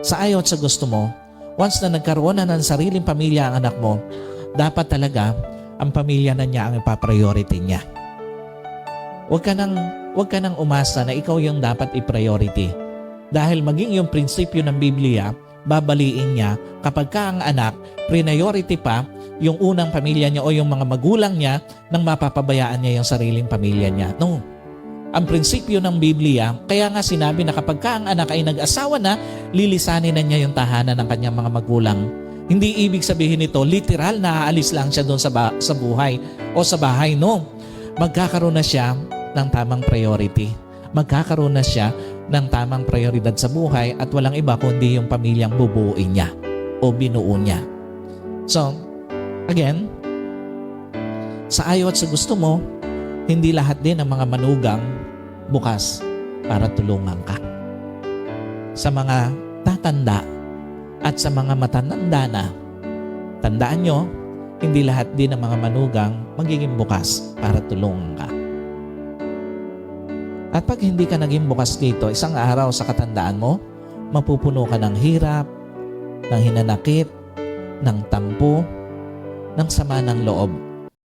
Sa ayaw at sa gusto mo, once na nagkaroon na ng sariling pamilya ang anak mo, dapat talaga ang pamilya na niya ang ipapriority niya. Huwag ka nang umasa na ikaw yung dapat i-priority. Dahil maging yung prinsipyo ng Biblia, babaliin niya kapag ka ang anak, priority pa yung unang pamilya niya o yung mga magulang niya nang mapapabayaan niya yung sariling pamilya niya. No. Ang prinsipyo ng Biblia, kaya nga sinabi na kapag ka ang anak ay nag-asawa na, lilisanin na niya yung tahanan ng kanyang mga magulang. Hindi ibig sabihin nito, literal na aalis lang siya doon sa buhay o sa bahay. No. Magkakaroon na siya ng tamang priority. Magkakaroon na siya ng tamang prioridad sa buhay at walang iba kundi yung pamilyang bubuuin niya o binuo niya. So, again, sa ayaw at sa gusto mo, hindi lahat din ng mga manugang bukas para tulungan ka. Sa mga tatanda at sa mga matatanda na, tandaan nyo, hindi lahat din ng mga manugang magiging bukas para tulungan ka. At pag hindi ka naging bukas dito, isang araw sa katandaan mo, mapupuno ka ng hirap, ng hinanakit, ng tampo, ng sama ng loob.